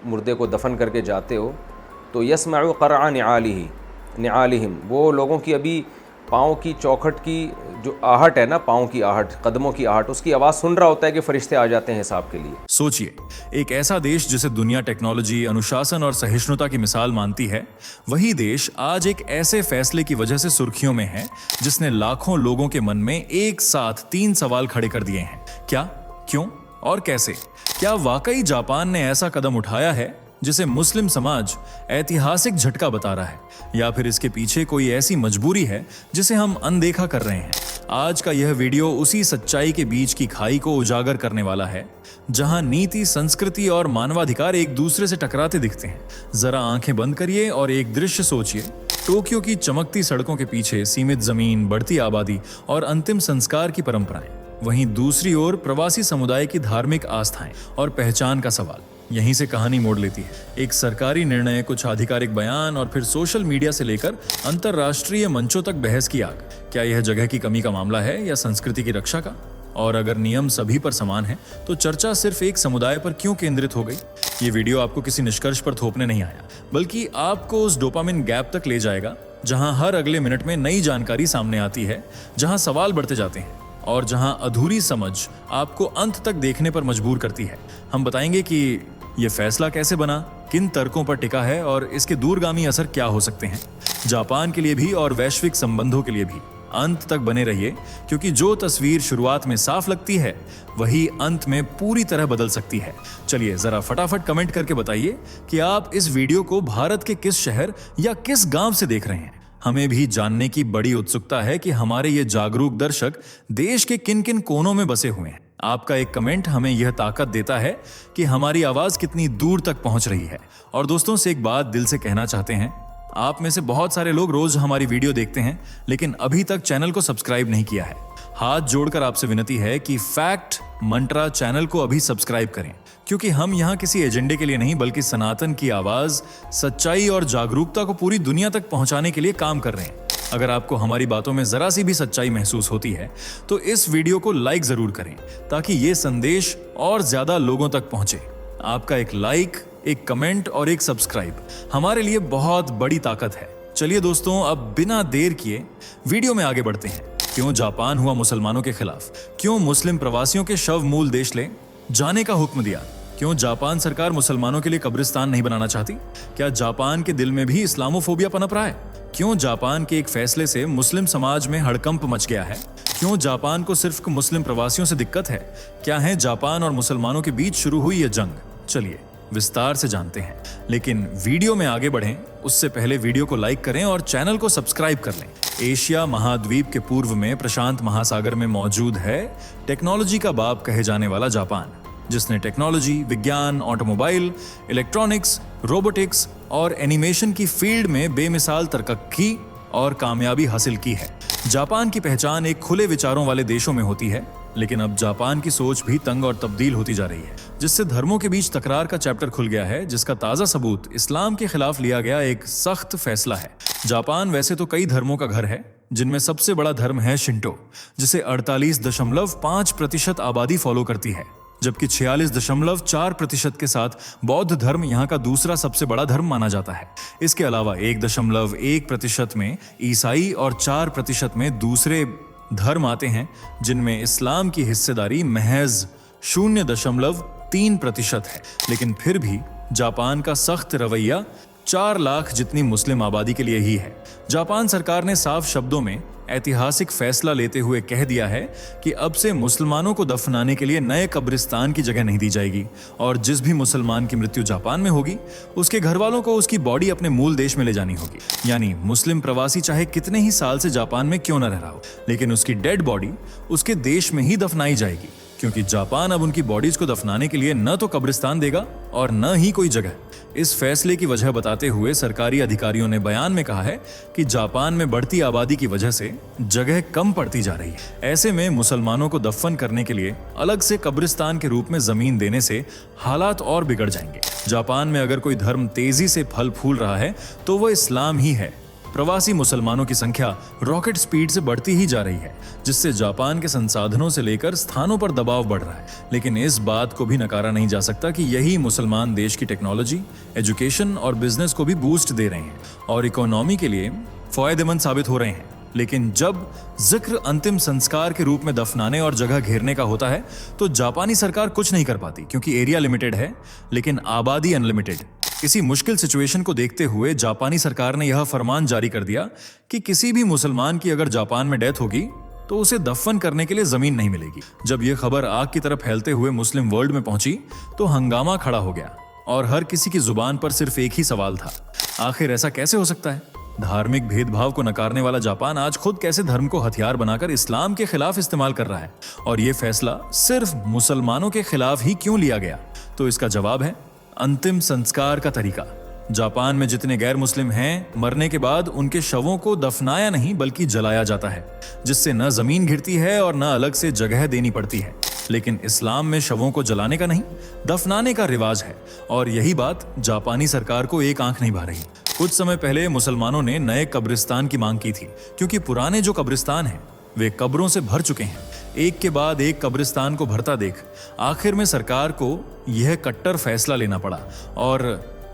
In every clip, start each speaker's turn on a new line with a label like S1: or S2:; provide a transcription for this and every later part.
S1: मुर्दे को दफन करके जाते हो तो यसमउ क़रअ निआलिहिम, वो लोगों की अभी पाँव की चौखट की जो आहट है ना, पाँव की आहट, कदमों की आहट, उसकी आवाज़ सुन रहा होता है कि फरिश्ते आ जाते हैं हिसाब के लिए।
S2: सोचिए, एक ऐसा देश जिसे दुनिया टेक्नोलॉजी, अनुशासन और सहिष्णुता की मिसाल मानती है, वही देश आज एक ऐसे फैसले की वजह से सुर्खियों में है जिसने लाखों लोगों के मन में एक साथ 3 सवाल खड़े कर दिए हैं। क्या, क्यों और कैसे? क्या वाकई जापान ने ऐसा कदम उठाया है जिसे मुस्लिम समाज ऐतिहासिक झटका बता रहा है, या फिर इसके पीछे कोई ऐसी मजबूरी है जिसे हम अनदेखा कर रहे हैं? आज का यह वीडियो उसी सच्चाई के बीच की खाई को उजागर करने वाला है जहां नीति, संस्कृति और मानवाधिकार एक दूसरे से टकराते दिखते हैं। जरा आंखें बंद करिए और एक दृश्य सोचिए। टोक्यो की चमकती सड़कों के पीछे सीमित जमीन, बढ़ती आबादी और अंतिम संस्कार की परंपराएं, वहीं दूसरी ओर प्रवासी समुदाय की धार्मिक आस्थाएं और पहचान का सवाल। यहीं से कहानी मोड़ लेती है। एक सरकारी निर्णय, कुछ आधिकारिक बयान और फिर सोशल मीडिया से लेकर अंतर्राष्ट्रीय मंचों तक बहस की आग। क्या यह जगह की कमी का मामला है या संस्कृति की रक्षा का? और अगर नियम सभी पर समान है तो चर्चा सिर्फ एक समुदाय पर क्यों केंद्रित हो गई? ये वीडियो आपको किसी निष्कर्ष पर थोपने नहीं आया, बल्कि आपको उस डोपामिन गैप तक ले जाएगा जहां हर अगले मिनट में नई जानकारी सामने आती है, जहां सवाल बढ़ते जाते हैं और जहां अधूरी समझ आपको अंत तक देखने पर मजबूर करती है। हम बताएंगे कि यह फैसला कैसे बना, किन तर्कों पर टिका है और इसके दूरगामी असर क्या हो सकते हैं, जापान के लिए भी और वैश्विक संबंधों के लिए भी। अंत तक बने रहिए, क्योंकि जो तस्वीर शुरुआत में साफ लगती है वही अंत में पूरी तरह बदल सकती है। चलिए जरा फटाफट कमेंट करके बताइए कि आप इस वीडियो को भारत के किस शहर या किस गांव से देख रहे हैं। हमें भी जानने की बड़ी उत्सुकता है कि हमारे ये जागरूक दर्शक देश के किन किन कोनों में बसे हुए हैं। आपका एक कमेंट हमें यह ताकत देता है कि हमारी आवाज कितनी दूर तक पहुंच रही है। और दोस्तों से एक बात दिल से कहना चाहते हैं, आप में से बहुत सारे लोग रोज हमारी वीडियो देखते हैं लेकिन अभी तक चैनल को सब्सक्राइब नहीं किया है। हाथ जोड़कर आपसे विनती है कि फैक्ट मंत्रा चैनल को अभी सब्सक्राइब करें, क्योंकि हम यहाँ किसी एजेंडे के लिए नहीं बल्कि सनातन की आवाज, सच्चाई और जागरूकता को पूरी दुनिया तक पहुंचाने के लिए काम कर रहे हैं। अगर आपको हमारी बातों में जरा सी भी सच्चाई महसूस होती है तो इस वीडियो को लाइक जरूर करें ताकि ये संदेश और ज्यादा लोगों तक पहुंचे। आपका एक लाइक, एक कमेंट और एक सब्सक्राइब हमारे लिए बहुत बड़ी ताकत है। चलिए दोस्तों, अब बिना देर किए वीडियो में आगे बढ़ते हैं। क्यों जापान हुआ मुसलमानों के खिलाफ? क्यों मुस्लिम प्रवासियों के शव मूल देश ले जाने का हुक्म दिया? क्यों जापान सरकार मुसलमानों के लिए कब्रिस्तान नहीं बनाना चाहती? क्या जापान के दिल में भी इस्लामोफोबिया पनप रहा है? क्यों जापान के एक फैसले से मुस्लिम समाज में हड़कंप मच गया है? क्यों जापान को सिर्फ मुस्लिम प्रवासियों से दिक्कत है? क्या है जापान और मुसलमानों के बीच शुरू हुई यह जंग? चलिए विस्तार से जानते हैं, लेकिन वीडियो में आगे बढ़ें उससे पहले वीडियो को लाइक करें और चैनल को सब्सक्राइब कर लें। एशिया महाद्वीप के पूर्व में प्रशांत महासागर में मौजूद है टेक्नोलॉजी का बाप कहे जाने वाला जापान, जिसने टेक्नोलॉजी, विज्ञान, ऑटोमोबाइल, इलेक्ट्रॉनिक्स, रोबोटिक्स और एनिमेशन की फील्ड में बेमिसाल तरक्की और कामयाबी हासिल की है। जापान की पहचान एक खुले विचारों वाले देशों में होती है, लेकिन अब जापान की सोच भी तंग और तब्दील होती जा रही है, जिससे धर्मों के बीच तकरार का चैप्टर खुल गया है, जिसका ताजा सबूत इस्लाम के खिलाफ लिया गया एक सख्त फैसला है। जापान वैसे तो कई धर्मों का घर है, जिनमें सबसे बड़ा धर्म है शिंटो, जिसे 48.5% आबादी फॉलो करती है, जबकि 46.4% के साथ बौद्ध धर्म यहाँ का दूसरा सबसे बड़ा धर्म माना जाता है। इसके अलावा 1.1% में ईसाई और 4% में दूसरे धर्म आते हैं, जिनमें इस्लाम की हिस्सेदारी महज 0.3% है। लेकिन फिर भी जापान का सख्त रवैया 4 लाख जितनी मुस्लिम आबादी के लिए ही है। जापान सरकार ने साफ शब्दों में ऐतिहासिक फैसला लेते हुए कह दिया है कि अब से मुसलमानों को दफनाने के लिए नए कब्रिस्तान की जगह नहीं दी जाएगी, और जिस भी मुसलमान की मृत्यु जापान में होगी उसके घर वालों को उसकी बॉडी अपने मूल देश में ले जानी होगी। यानी मुस्लिम प्रवासी चाहे कितने ही साल से जापान में क्यों न रह रहा हो, लेकिन उसकी डेड बॉडी उसके देश में ही दफनाई जाएगी, क्योंकि जापान अब उनकी बॉडीज को दफनाने के लिए न तो कब्रिस्तान देगा और न ही कोई जगह। इस फैसले की वजह बताते हुए सरकारी अधिकारियों ने बयान में कहा है कि जापान में बढ़ती आबादी की वजह से जगह कम पड़ती जा रही है। ऐसे में मुसलमानों को दफन करने के लिए अलग से कब्रिस्तान के रूप में जमीन देने से हालात और बिगड़ जाएंगे। जापान में अगर कोई धर्म तेजी से फल फूल रहा है तो वह इस्लाम ही है। प्रवासी मुसलमानों की संख्या रॉकेट स्पीड से बढ़ती ही जा रही है, जिससे जापान के संसाधनों से लेकर स्थानों पर दबाव बढ़ रहा है। लेकिन इस बात को भी नकारा नहीं जा सकता कि यही मुसलमान देश की टेक्नोलॉजी, एजुकेशन और बिजनेस को भी बूस्ट दे रहे हैं और इकोनॉमी के लिए फायदेमंद साबित हो रहे हैं। लेकिन जब जिक्र अंतिम संस्कार के रूप में दफनाने और जगह घेरने का होता है तो जापानी सरकार कुछ नहीं कर पाती, क्योंकि एरिया लिमिटेड है लेकिन आबादी अनलिमिटेड। इसी मुश्किल सिचुएशन को देखते हुए जापानी सरकार ने यह फरमान जारी कर दिया कि किसी भी मुसलमान की अगर जापान में डेथ होगी तो उसे दफन करने के लिए जमीन नहीं मिलेगी। जब यह खबर आग की तरफ फैलते हुए मुस्लिम वर्ल्ड में पहुंची तो हंगामा खड़ा हो गया और हर किसी की जुबान पर सिर्फ एक ही सवाल था, आखिर ऐसा कैसे हो सकता है? धार्मिक भेदभाव को नकारने वाला जापान आज खुद कैसे धर्म को हथियार बनाकर इस्लाम के खिलाफ इस्तेमाल कर रहा है? और यह फैसला सिर्फ मुसलमानों के खिलाफ ही क्यों लिया गया? तो इसका जवाब है अंतिम संस्कार का तरीका। जापान में जितने गैर मुस्लिम हैं, मरने के बाद उनके शवों को दफनाया नहीं बल्कि जलाया जाता है, जिससे न जमीन घिरती है और न अलग से जगह देनी पड़ती है। लेकिन इस्लाम में शवों को जलाने का नहीं, दफनाने का रिवाज है और यही बात जापानी सरकार को एक आंख नहीं भा रही। कुछ समय पहले मुसलमानों ने नए कब्रिस्तान की मांग की थी, क्योंकि पुराने जो कब्रिस्तान हैं वे कब्रों से भर चुके हैं। एक के बाद एक कब्रिस्तान को भरता देख आखिर में सरकार को यह कट्टर फैसला लेना पड़ा और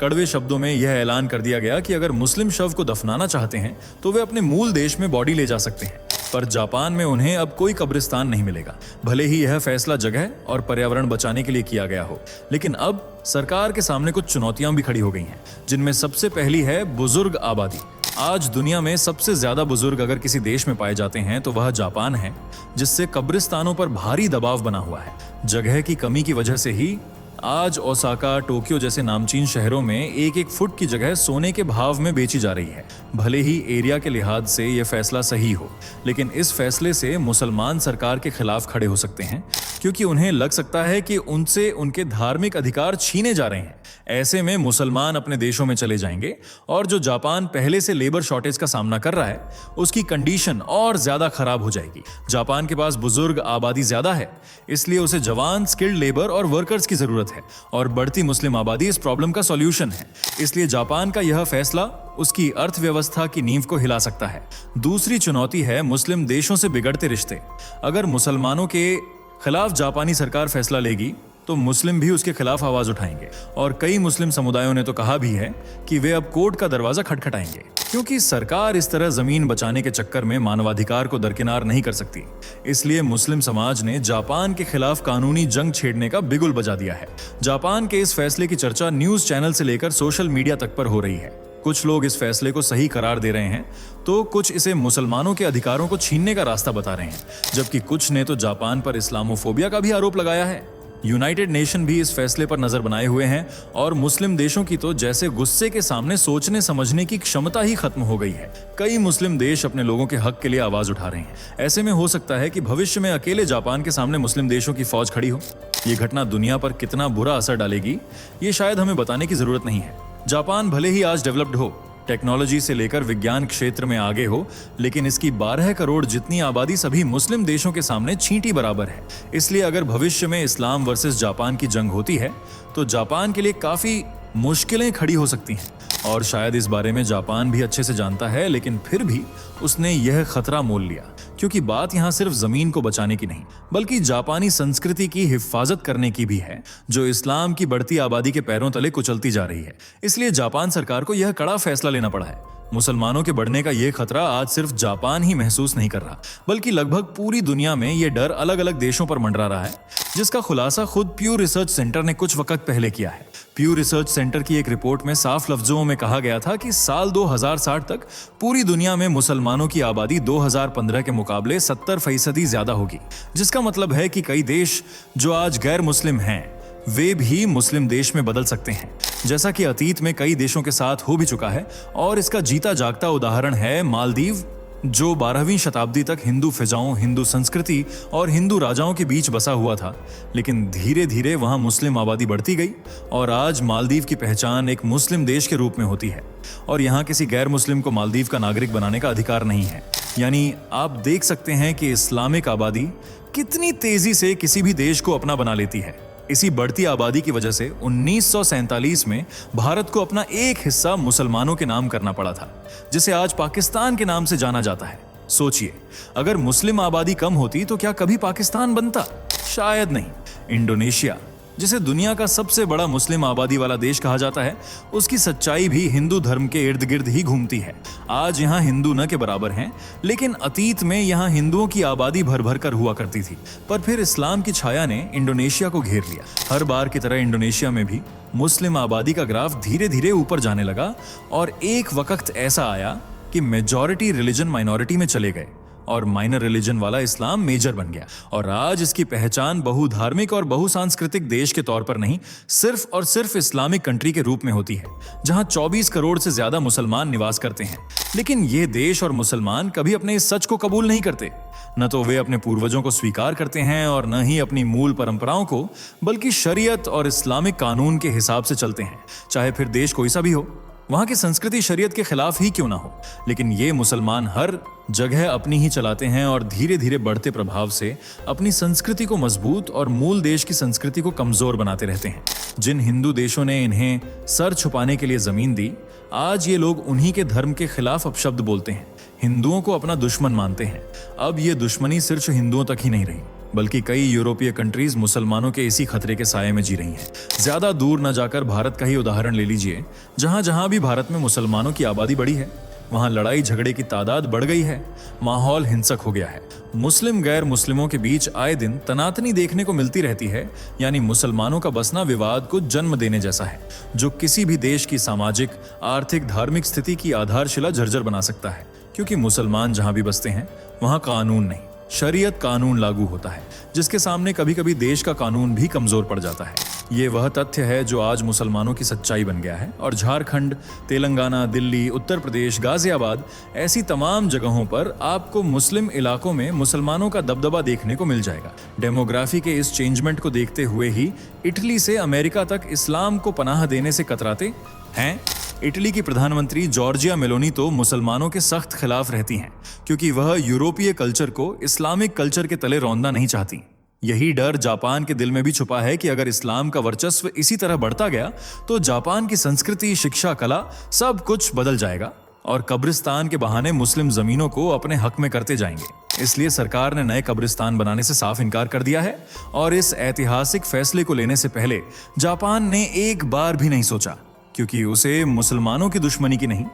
S2: कड़वे शब्दों में यह ऐलान कर दिया गया कि अगर मुस्लिम शव को दफनाना चाहते हैं तो वे अपने मूल देश में बॉडी ले जा सकते हैं, पर जापान में उन्हें अब कोई कब्रिस्तान नहीं मिलेगा, भले ही यह फैसला जगह और पर्यावरण बचाने के लिए किया गया हो। लेकिन अब सरकार के सामने कुछ चुनौतियां भी खड़ी हो गई हैं, जिनमें सबसे पहली है बुजुर्ग आबादी। आज दुनिया में सबसे ज्यादा बुजुर्ग अगर किसी देश में पाए जाते हैं तो वह जापान है, जिससे कब्रिस्तानों पर भारी दबाव बना हुआ है। जगह की कमी की वजह से ही आज ओसाका, टोक्यो जैसे नामचीन शहरों में एक एक फुट की जगह सोने के भाव में बेची जा रही है। भले ही एरिया के लिहाज से यह फैसला सही हो, लेकिन इस फैसले से मुसलमान सरकार के खिलाफ खड़े हो सकते हैं, क्योंकि उन्हें लग सकता है कि उनसे उनके धार्मिक अधिकार छीने जा रहे हैं। ऐसे में मुसलमान अपने देशों में चले जाएंगे और जो जापान पहले से लेबर शॉर्टेज का सामना कर रहा है उसकी कंडीशन और ज्यादा खराब हो जाएगी। जापान के पास बुजुर्ग आबादी ज्यादा है, इसलिए उसे जवान, स्किल्ड लेबर और वर्कर्स की जरूरत है और बढ़ती मुस्लिम आबादी इस प्रॉब्लम का सॉल्यूशन है। इसलिए जापान का यह फैसला उसकी अर्थव्यवस्था की नींव को हिला सकता है। दूसरी चुनौती है मुस्लिम देशों से बिगड़ते रिश्ते। अगर मुसलमानों के खिलाफ जापानी सरकार फैसला लेगी तो मुस्लिम भी उसके खिलाफ आवाज उठाएंगे और कई मुस्लिम समुदायों ने तो कहा भी है कि वे अब कोर्ट का दरवाजा खटखटाएंगे, क्योंकि सरकार इस तरह जमीन बचाने के चक्कर में मानवाधिकार को दरकिनार नहीं कर सकती। इसलिए मुस्लिम समाज ने जापान के खिलाफ कानूनी जंग छेड़ने का बिगुल बजा दिया है। जापान के इस फैसले की चर्चा न्यूज चैनल से लेकर सोशल मीडिया तक पर हो रही है। कुछ लोग इस फैसले को सही करार दे रहे हैं तो कुछ इसे मुसलमानों के अधिकारों को छीनने का रास्ता बता रहे हैं, जबकि कुछ ने तो जापान पर इस्लामोफोबिया का भी आरोप लगाया है। यूनाइटेड नेशन भी इस फैसले पर नजर बनाए हुए हैं और मुस्लिम देशों की तो जैसे गुस्से के सामने सोचने समझने की क्षमता ही खत्म हो गई है। कई मुस्लिम देश अपने लोगों के हक के लिए आवाज उठा रहे हैं। ऐसे में हो सकता है कि भविष्य में अकेले जापान के सामने मुस्लिम देशों की फौज खड़ी हो। ये घटना दुनिया पर कितना बुरा असर डालेगी ये शायद हमें बताने की जरूरत नहीं है। जापान भले ही आज डेवलप्ड हो, टेक्नोलॉजी से लेकर विज्ञान क्षेत्र में आगे हो, लेकिन इसकी 12 करोड़ जितनी आबादी सभी मुस्लिम देशों के सामने चींटी बराबर है। इसलिए अगर भविष्य में इस्लाम वर्सेस जापान की जंग होती है तो जापान के लिए काफी मुश्किलें खड़ी हो सकती हैं और शायद इस बारे में जापान भी अच्छे से जानता है, लेकिन फिर भी उसने यह खतरा मोल लिया, क्योंकि बात यहाँ सिर्फ जमीन को बचाने की नहीं बल्कि जापानी संस्कृति की हिफाजत करने की भी है, जो इस्लाम की बढ़ती आबादी के पैरों तले कुचलती जा रही है। इसलिए जापान सरकार को यह कड़ा फैसला लेना पड़ा है। मुसलमानों के बढ़ने का यह खतरा आज सिर्फ जापान ही महसूस नहीं कर रहा, बल्कि लगभग पूरी दुनिया में यह डर अलग अलग देशों पर मंडरा रहा है, जिसका खुलासा खुद प्यू रिसर्च सेंटर ने कुछ वक्त पहले किया है। प्यू रिसर्च सेंटर की एक रिपोर्ट में साफ लफ्जों में कहा गया था कि साल 2060 तक पूरी दुनिया में मुसलमानों की आबादी 2015 के मुकाबले 70% ज्यादा होगी, जिसका मतलब है कि कई देश जो आज गैर मुस्लिम हैं वे भी मुस्लिम देश में बदल सकते हैं, जैसा कि अतीत में कई देशों के साथ हो भी चुका है। और इसका जीता जागता उदाहरण है मालदीव, जो 12वीं शताब्दी तक हिंदू फिजाओं, हिंदू संस्कृति और हिंदू राजाओं के बीच बसा हुआ था, लेकिन धीरे धीरे वहां मुस्लिम आबादी बढ़ती गई और आज मालदीव की पहचान एक मुस्लिम देश के रूप में होती है और यहाँ किसी गैर मुस्लिम को मालदीव का नागरिक बनाने का अधिकार नहीं है। यानी आप देख सकते हैं कि इस्लामिक आबादी कितनी तेजी से किसी भी देश को अपना बना लेती है। इसी बढ़ती आबादी की वजह से 1947 में भारत को अपना एक हिस्सा मुसलमानों के नाम करना पड़ा था, जिसे आज पाकिस्तान के नाम से जाना जाता है। सोचिए, अगर मुस्लिम आबादी कम होती तो क्या कभी पाकिस्तान बनता? शायद नहीं। इंडोनेशिया, जिसे दुनिया का सबसे बड़ा मुस्लिम आबादी वाला देश कहा जाता है, उसकी सच्चाई भी हिंदू धर्म के इर्द गिर्द ही घूमती है। आज यहाँ हिंदू न के बराबर हैं, लेकिन अतीत में यहाँ हिंदुओं की आबादी भर भर कर हुआ करती थी। पर फिर इस्लाम की छाया ने इंडोनेशिया को घेर लिया। हर बार की तरह इंडोनेशिया में भी मुस्लिम आबादी का ग्राफ धीरे धीरे ऊपर जाने लगा और एक वक्त ऐसा आया कि मेजॉरिटी रिलीजन माइनॉरिटी में चले गए और माइनर रिलीजन वाला इस्लाम मेजर बन गया। और आज इसकी पहचान बहुधार्मिक और बहुसांस्कृतिक देश के तौर पर नहीं, सिर्फ और सिर्फ इस्लामिक कंट्री के रूप में होती है, जहां 24 करोड़ से ज्यादा मुसलमान निवास करते हैं। लेकिन ये देश और मुसलमान कभी अपने इस सच को कबूल नहीं करते। न तो वे अपने पूर्वजों को स्वीकार करते हैं और न ही अपनी मूल परंपराओं को, बल्कि शरीयत और इस्लामिक कानून के हिसाब से चलते हैं, चाहे फिर देश कोई सा भी हो। वहां की संस्कृति शरीयत के खिलाफ ही क्यों ना हो, लेकिन ये मुसलमान हर जगह अपनी ही चलाते हैं और धीरे धीरे बढ़ते प्रभाव से अपनी संस्कृति को मजबूत और मूल देश की संस्कृति को कमजोर बनाते रहते हैं। जिन हिंदू देशों ने इन्हें सर छुपाने के लिए जमीन दी, आज ये लोग उन्हीं के धर्म के खिलाफ अपशब्द बोलते हैं, हिंदुओं को अपना दुश्मन मानते हैं। अब ये दुश्मनी सिर्फ हिंदुओं तक ही नहीं रही, बल्कि कई यूरोपीय कंट्रीज मुसलमानों के इसी खतरे के साये में जी रही हैं। ज्यादा दूर न जाकर भारत का ही उदाहरण ले लीजिए। जहां जहां भी भारत में मुसलमानों की आबादी बढ़ी है, वहां लड़ाई झगड़े की तादाद बढ़ गई है, माहौल हिंसक हो गया है। मुस्लिम गैर मुस्लिमों के बीच आए दिन तनातनी देखने को मिलती रहती है, यानी मुसलमानों का बसना विवाद को जन्म देने जैसा है, जो किसी भी देश की सामाजिक, आर्थिक, धार्मिक स्थिति की आधारशिला जर्जर बना सकता है। क्योंकि मुसलमान जहां भी बसते हैं, वहां कानून नहीं, शरीयत कानून लागू होता है, जिसके सामने कभी कभी देश का कानून भी कमजोर पड़ जाता है। ये वह तथ्य है जो आज मुसलमानों की सच्चाई बन गया है। और झारखंड, तेलंगाना, दिल्ली, उत्तर प्रदेश, गाजियाबाद, ऐसी तमाम जगहों पर आपको मुस्लिम इलाकों में मुसलमानों का दबदबा देखने को मिल जाएगा। डेमोग्राफी के इस चेंजमेंट को देखते हुए ही इटली से अमेरिका तक इस्लाम को पनाह देने से कतराते हैं। इटली की प्रधानमंत्री जॉर्जिया मेलोनी तो मुसलमानों के सख्त खिलाफ रहती हैं, क्योंकि वह यूरोपीय कल्चर को इस्लामिक कल्चर के तले रौंदना नहीं चाहती। यही डर जापान के दिल में भी छुपा है कि अगर इस्लाम का वर्चस्व इसी तरह बढ़ता गया तो जापान की संस्कृति, शिक्षा, कला सब कुछ बदल जाएगा और कब्रिस्तान के बहाने मुस्लिम जमीनों को अपने हक में करते जाएंगे। इसलिए सरकार ने नए कब्रिस्तान बनाने से साफ इनकार कर दिया है और इस ऐतिहासिक फैसले को लेने से पहले जापान ने एक बार भी नहीं सोचा, क्योंकि उसे मुसलमानों की दुश्मनी की नहीं,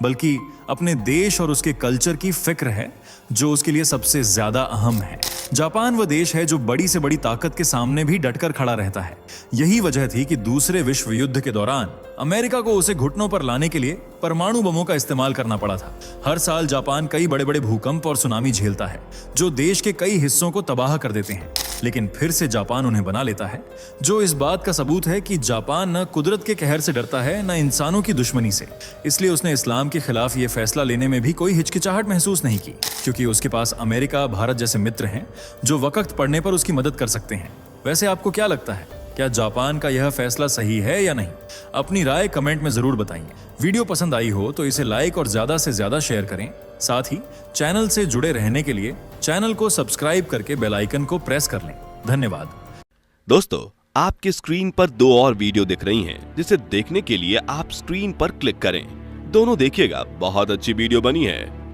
S2: बल्कि अपने देश और उसके कल्चर की फिक्र है, जो उसके लिए सबसे ज्यादा अहम है। जापान वह देश है जो बड़ी से बड़ी ताकत के सामने भी डटकर खड़ा रहता है। यही वजह थी कि दूसरे विश्व युद्ध के दौरान अमेरिका को उसे घुटनों पर लाने के लिए परमाणु बमों का इस्तेमाल करना पड़ा था। हर साल जापान कई बड़े बड़े भूकंप और सुनामी झेलता है, जो देश के कई हिस्सों को तबाह कर देते हैं, लेकिन फिर से जापान उन्हें बना लेता है, जो इस बात का सबूत है कि जापान न कुदरत के कहर से डरता है, न इंसानों की दुश्मनी से। इसलिए उसने इस्लाम के खिलाफ ये फैसला लेने में भी कोई हिचकिचाहट महसूस नहीं की, क्योंकि उसके पास अमेरिका, भारत जैसे मित्र हैं जो वक्त पड़ने पर उसकी मदद कर सकते हैं। वैसे आपको क्या लगता है, क्या जापान का यह फैसला सही है या नहीं? अपनी राय कमेंट में जरूर बताइए। वीडियो पसंद आई हो तो इसे लाइक और ज्यादा से ज्यादा शेयर करें। साथ ही चैनल से जुड़े रहने के लिए चैनल को सब्सक्राइब करके बेल आइकन को प्रेस कर लें। धन्यवाद।
S3: दोस्तों, आपके स्क्रीन पर 2 और वीडियो दिख रही हैं, जिसे देखने के लिए आप स्क्रीन पर क्लिक करें। दोनों देखिएगा, बहुत अच्छी वीडियो बनी है।